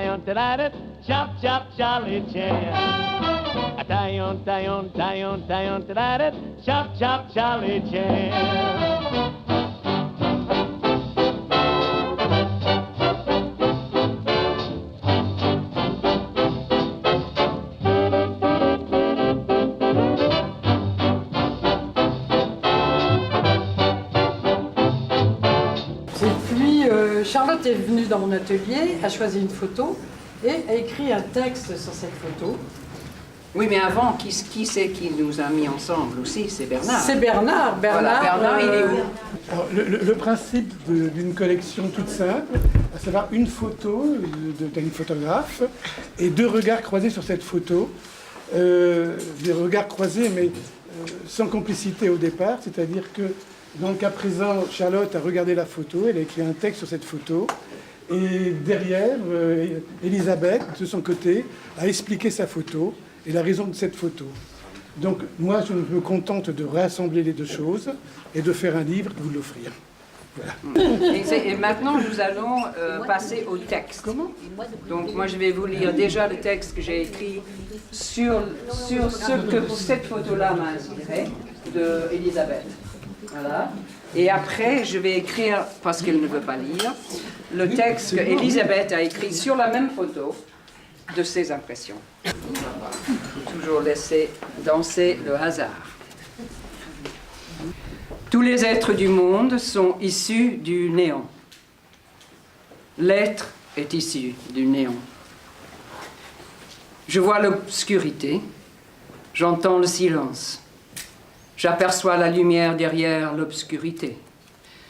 tie-on, tie-on, chop, chop, Charlie Chan. Tie-on, tie-on, tie-on, tie-on, tie-on, chop, chop, Charlie Chan. Charlotte est venue dans mon atelier, a choisi une photo et a écrit un texte sur cette photo. Oui, mais avant, qui c'est qui nous a mis ensemble aussi? C'est Bernard. C'est Bernard. Voilà, Bernard, il est où? Alors, le principe d'une collection toute simple, à savoir une photo d'un photographe et deux regards croisés sur cette photo. Des regards croisés, mais sans complicité au départ, c'est-à-dire que dans le cas présent, Charlotte a regardé la photo, elle a écrit un texte sur cette photo, et derrière, Elisabeth, de son côté, a expliqué sa photo et la raison de cette photo. Donc moi, je me contente de rassembler les deux choses et de faire un livre et vous l'offrir. Voilà. Et maintenant, nous allons passer au texte. Comment? Donc moi, je vais vous lire déjà le texte que j'ai écrit sur ce que cette photo-là m'a inspiré, de Elisabeth. Voilà. Et après, je vais écrire, parce qu'elle ne veut pas lire, le texte qu'Elisabeth a écrit sur la même photo de ses impressions. Toujours laisser danser le hasard. Tous les êtres du monde sont issus du néant. L'être est issu du néant. Je vois l'obscurité, j'entends le silence. J'aperçois la lumière derrière l'obscurité.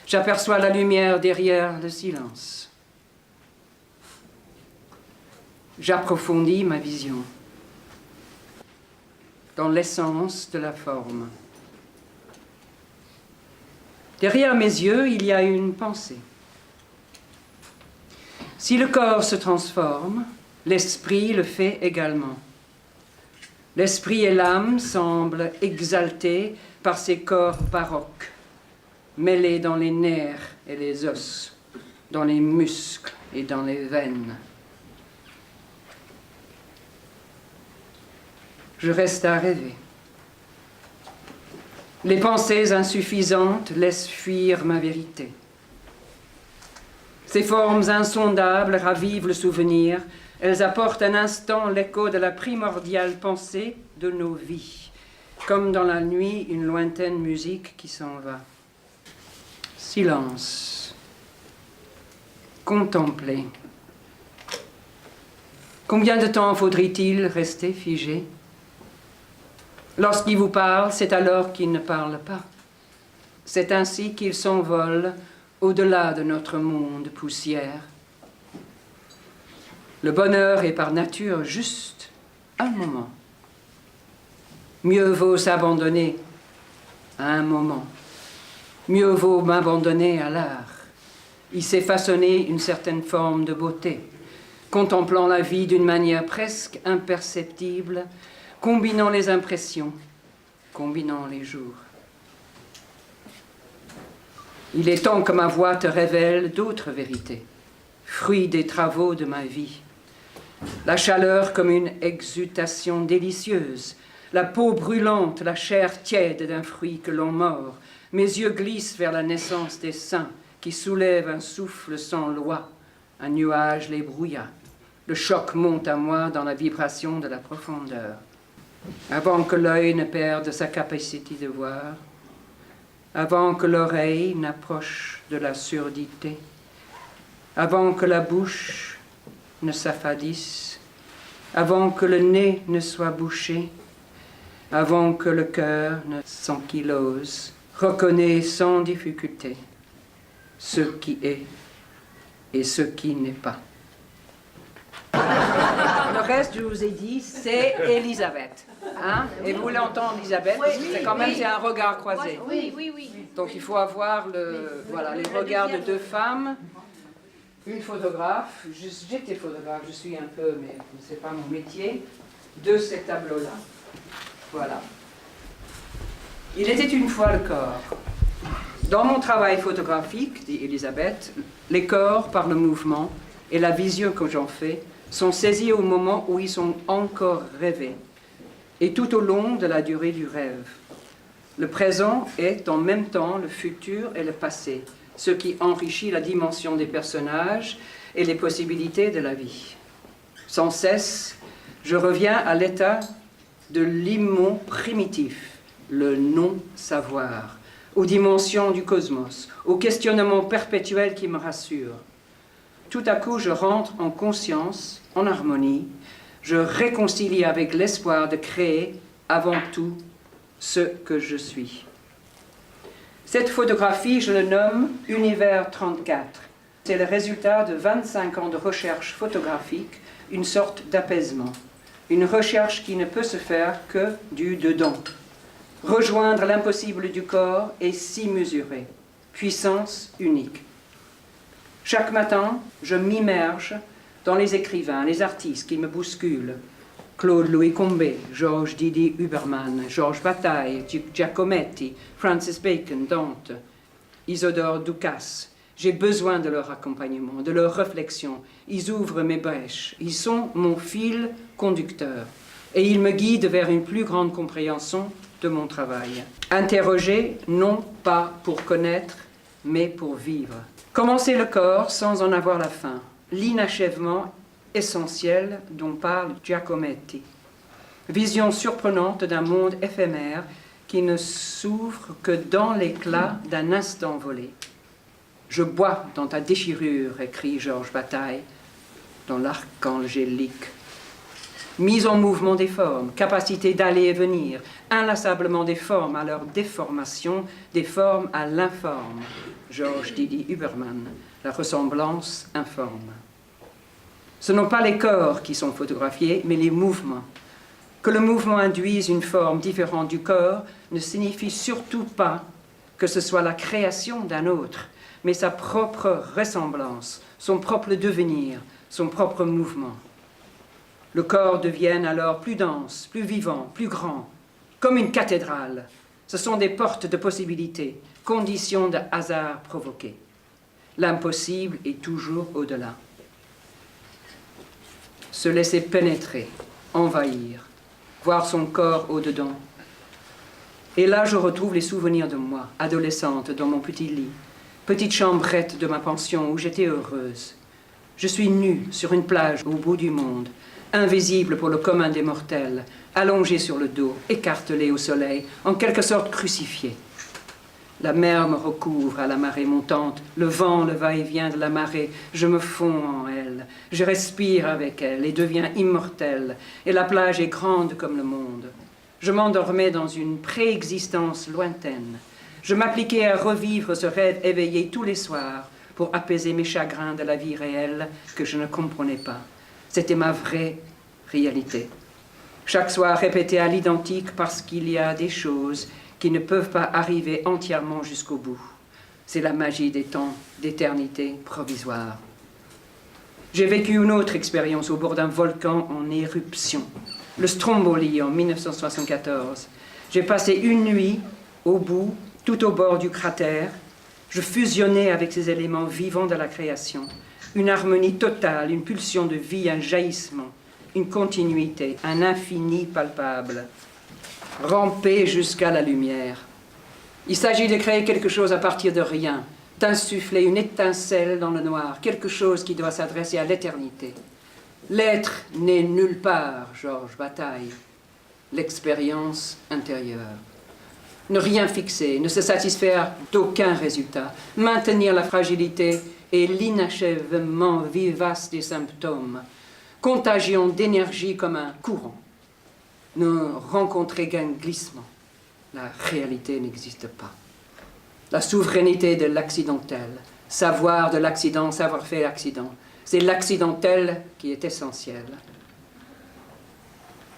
J'aperçois la lumière derrière le silence. J'approfondis ma vision dans l'essence de la forme. Derrière mes yeux, il y a une pensée. Si le corps se transforme, l'esprit le fait également. L'esprit et l'âme semblent exaltés par ces corps baroques, mêlés dans les nerfs et les os, dans les muscles et dans les veines. Je reste à rêver. Les pensées insuffisantes laissent fuir ma vérité. Ces formes insondables ravivent le souvenir. Elles apportent un instant l'écho de la primordiale pensée de nos vies, comme dans la nuit une lointaine musique qui s'en va. Silence. Contempler. Combien de temps faudrait-il rester figé? Lorsqu'il vous parle, c'est alors qu'il ne parle pas. C'est ainsi qu'il s'envole au-delà de notre monde poussière. Le bonheur est par nature juste un moment. Mieux vaut s'abandonner à un moment. Mieux vaut m'abandonner à l'art. Il s'est façonné une certaine forme de beauté, contemplant la vie d'une manière presque imperceptible, combinant les impressions, combinant les jours. Il est temps que ma voix te révèle d'autres vérités, fruits des travaux de ma vie. La chaleur comme une exultation délicieuse, la peau brûlante, la chair tiède d'un fruit que l'on mord. Mes yeux glissent vers la naissance des seins qui soulèvent un souffle sans loi. Un nuage les brouilla. Le choc monte à moi dans la vibration de la profondeur. Avant que l'œil ne perde sa capacité de voir, avant que l'oreille n'approche de la surdité, avant que la bouche ne s'affadisse, avant que le nez ne soit bouché, avant que le cœur ne s'ankylose, reconnais sans difficulté ce qui est et ce qui n'est pas. Le reste, je vous ai dit, c'est Elisabeth. Hein? Et vous voulez entendre Elisabeth, parce que c'est quand même c'est un regard croisé. Oui. Donc il faut avoir les regards de deux femmes, une photographe, j'étais photographe, je suis un peu, mais ce n'est pas mon métier, de ces tableaux-là. Voilà. Il était une fois le corps. Dans mon travail photographique, dit Elisabeth, les corps par le mouvement et la vision que j'en fais sont saisis au moment où ils sont encore rêvés, et tout au long de la durée du rêve. Le présent est en même temps le futur et le passé, ce qui enrichit la dimension des personnages et les possibilités de la vie. Sans cesse, je reviens à l'état de l'immo primitif, le non-savoir, aux dimensions du cosmos, au questionnement perpétuel qui me rassure. Tout à coup, je rentre en conscience, en harmonie, je réconcilie avec l'espoir de créer avant tout ce que je suis. Cette photographie, je le nomme Univers 34. C'est le résultat de 25 ans de recherche photographique, une sorte d'apaisement. Une recherche qui ne peut se faire que du dedans. Rejoindre l'impossible du corps et s'y mesurer. Puissance unique. Chaque matin, je m'immerge dans les écrivains, les artistes qui me bousculent. Claude Louis Combet, Georges Didier Huberman, Georges Bataille, Giacometti, Francis Bacon, Dante, Isidore Ducasse. J'ai besoin de leur accompagnement, de leur réflexion. Ils ouvrent mes brèches. Ils sont mon fil conducteur. Et ils me guident vers une plus grande compréhension de mon travail. Interroger, non pas pour connaître, mais pour vivre. Commencer le corps sans en avoir la fin. L'inachèvement essentiel dont parle Giacometti. Vision surprenante d'un monde éphémère qui ne s'ouvre que dans l'éclat d'un instant volé. Je bois dans ta déchirure, écrit Georges Bataille, dans l'archangélique. Mise en mouvement des formes, capacité d'aller et venir, inlassablement des formes à leur déformation, des formes à l'informe. Georges Didier Huberman, la ressemblance informe. Ce ne sont pas les corps qui sont photographiés, mais les mouvements. Que le mouvement induise une forme différente du corps ne signifie surtout pas que ce soit la création d'un autre, mais sa propre ressemblance, son propre devenir, son propre mouvement. Le corps devient alors plus dense, plus vivant, plus grand, comme une cathédrale. Ce sont des portes de possibilités, conditions de hasard provoquées. L'impossible est toujours au-delà. Se laisser pénétrer, envahir, voir son corps au-dedans. Et là, je retrouve les souvenirs de moi, adolescente, dans mon petit lit, petite chambrette de ma pension où j'étais heureuse. Je suis nue sur une plage au bout du monde, invisible pour le commun des mortels, allongée sur le dos, écartelée au soleil, en quelque sorte crucifiée. La mer me recouvre à la marée montante, le vent, le va-et-vient de la marée, je me fonds en elle, je respire avec elle et deviens immortel, et la plage est grande comme le monde. Je m'endormais dans une préexistence lointaine. Je m'appliquais à revivre ce rêve éveillé tous les soirs pour apaiser mes chagrins de la vie réelle que je ne comprenais pas. C'était ma vraie réalité. Chaque soir répété à l'identique parce qu'il y a des choses qui ne peuvent pas arriver entièrement jusqu'au bout. C'est la magie des temps d'éternité provisoire. J'ai vécu une autre expérience au bord d'un volcan en éruption, le Stromboli en 1974. J'ai passé une nuit au bout, tout au bord du cratère. Je fusionnais avec ces éléments vivants de la création. Une harmonie totale, une pulsion de vie, un jaillissement, une continuité, un infini palpable. Ramper jusqu'à la lumière. Il s'agit de créer quelque chose à partir de rien, d'insuffler une étincelle dans le noir, quelque chose qui doit s'adresser à l'éternité. L'être n'est nulle part, Georges Bataille, l'expérience intérieure. Ne rien fixer, ne se satisfaire d'aucun résultat, maintenir la fragilité et l'inachèvement vivace des symptômes, contagion d'énergie comme un courant. Ne rencontrer qu'un glissement. La réalité n'existe pas. La souveraineté de l'accidentel, savoir de l'accident, savoir faire l'accident, c'est l'accidentel qui est essentiel.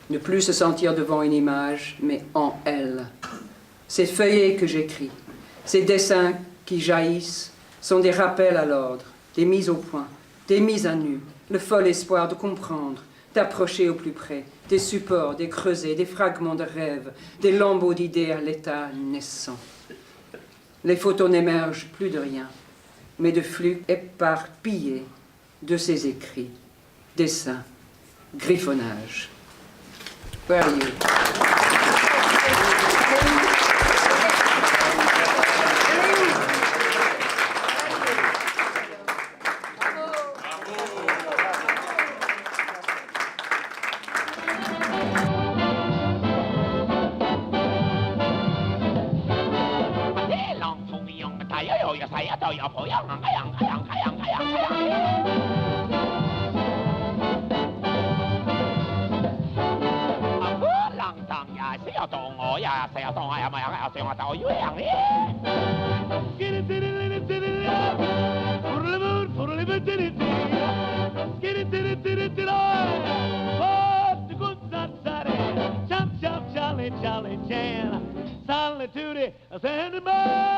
Ne plus se sentir devant une image, mais en elle. Ces feuillets que j'écris, ces dessins qui jaillissent, sont des rappels à l'ordre, des mises au point, des mises à nu, le fol espoir de comprendre, d'approcher au plus près, des supports, des creusets, des fragments de rêve, des lambeaux d'idées à l'état naissant. Les photos n'émergent plus de rien, mais de flux éparpillés, de ses écrits, dessins, griffonnages. Where are you? Jolly Jan, solitude, Sandman.